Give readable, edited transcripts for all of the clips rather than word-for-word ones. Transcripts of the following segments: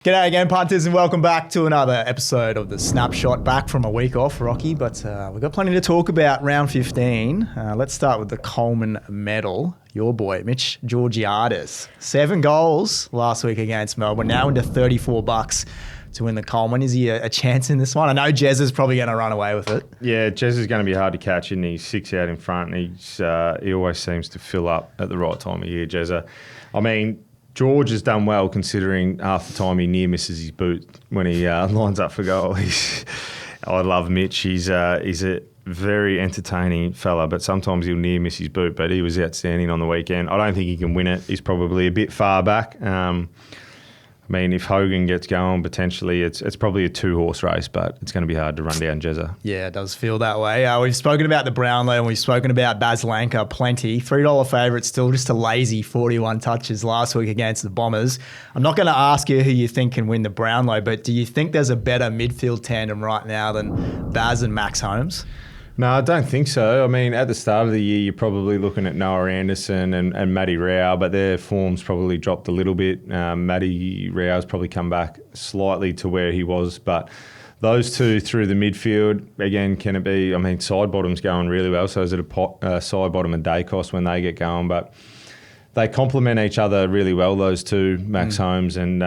G'day again, punters, and welcome back to another episode of the Snapshot. Back from a week off, Rocky, but we've got plenty to talk about. Round 15. Let's start with the Coleman medal. Your boy, Mitch Georgiades. 7 goals last week against Melbourne. Now into $34 to win the Coleman. Is he a chance in this one? I know Jez is probably going to run away with it. Yeah, Jez is going to be hard to catch, and he's 6 out in front. And he always seems to fill up at the right time of year, Jezza. I mean, George has done well considering half the time he near misses his boot when he lines up for goal. I love Mitch. He's a very entertaining fella, but sometimes he'll near miss his boot, but he was outstanding on the weekend. I don't think he can win it. He's probably a bit far back. I mean, if Hogan gets going, potentially it's probably a 2-horse race, but it's going to be hard to run down Jezza. Yeah, it does feel that way. We've spoken about the Brownlow and we've spoken about Baslanka plenty. $3 favourite, still just a lazy 41 touches last week against the Bombers. I'm not going to ask you who you think can win the Brownlow, but do you think there's a better midfield tandem right now than Baz and Max Holmes? No, I don't think so. I mean, at the start of the year, you're probably looking at Noah Anderson and Matty Rao, but their form's probably dropped a little bit. Matty Rao's probably come back slightly to where he was, but those two through the midfield, again, can it be? I mean, Sidebottom's going really well, so is it a Sidebottom and Dacos when they get going? But they complement each other really well, those two, Max Holmes and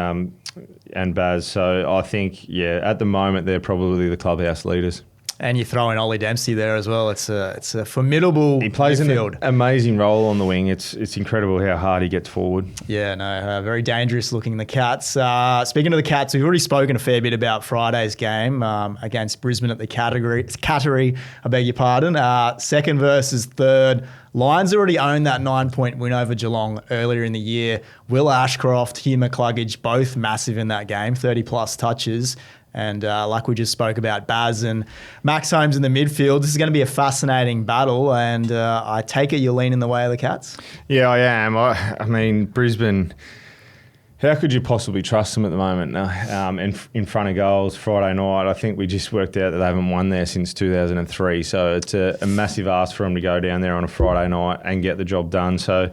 Baz. So I think, yeah, at the moment, they're probably the clubhouse leaders. And you throw in Ollie Dempsey there as well. It's a formidable He plays midfield. an amazing role on the wing. It's incredible how hard he gets forward. Yeah, no, very dangerous looking, the Cats. Speaking of the Cats, we've already spoken a fair bit about Friday's game against Brisbane at the Cattery, I beg your pardon. Second versus third. Lions already owned that 9-point win over Geelong earlier in the year. Will Ashcroft, Hugh McCluggage, both massive in that game, 30-plus touches. And like we just spoke about, Baz and Max Holmes in the midfield. This is going to be a fascinating battle, and I take it you're leaning the way of the Cats? Yeah, I am. I mean, Brisbane, how could you possibly trust them at the moment? In front of goals, Friday night, I think we just worked out that they haven't won there since 2003. So it's a massive ask for them to go down there on a Friday night and get the job done. So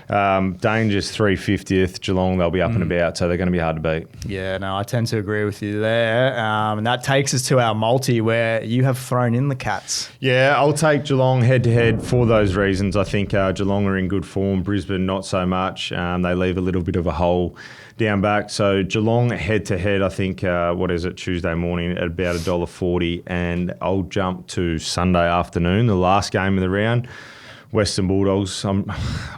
Danger's 350th, Geelong, they'll be up and about, so they're going to be hard to beat. Yeah, no, I tend to agree with you there. And that takes us to our multi where you have thrown in the Cats. Yeah, I'll take Geelong head-to-head for those reasons. I think Geelong are in good form, Brisbane not so much. They leave a little bit of a hole down back. So Geelong head-to-head, I think, Tuesday morning at about $1.40, and I'll jump to Sunday afternoon, the last game of the round. Western Bulldogs, I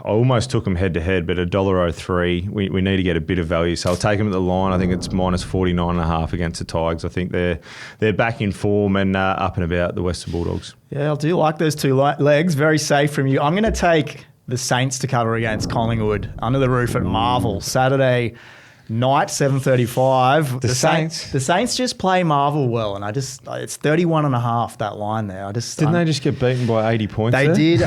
almost took them head-to-head, but $1.03, we need to get a bit of value. So I'll take them at the line. I think it's minus 49.5 against the Tigers. I think they're back in form and up and about, the Western Bulldogs. Yeah, I do like those two legs. Very safe from you. I'm going to take the Saints to cover against Collingwood under the roof at Marvel Saturday night, 7:35. The Saints just play Marvel well, and it's 31.5, that line there. Didn't they just get beaten by 80 points? They did,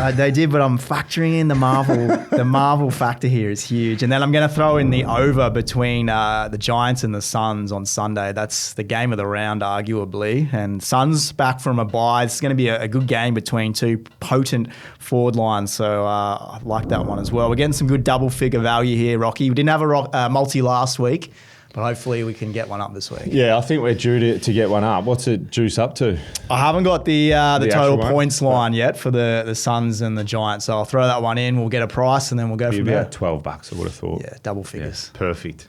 but I'm factoring in the Marvel. The Marvel factor here is huge, and then I'm going to throw in the over between the Giants and the Suns on Sunday. That's the game of the round, arguably. And Suns back from a bye. It's going to be a good game between two potent forward lines, so I like that one as well. We're getting some good double-figure value here, Rocky. We didn't have a multi last week, but hopefully we can get one up this week. Yeah, I think we're due to get one up. What's it juice up to? I haven't got the total points line yet for the Suns and the Giants, so I'll throw that one in. We'll get a price and then we'll go from there. About $12, I would have thought. Yeah, double figures. Yeah, perfect.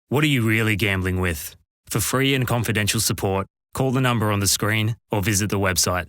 What are you really gambling with? For free and confidential support, call the number on the screen or visit the website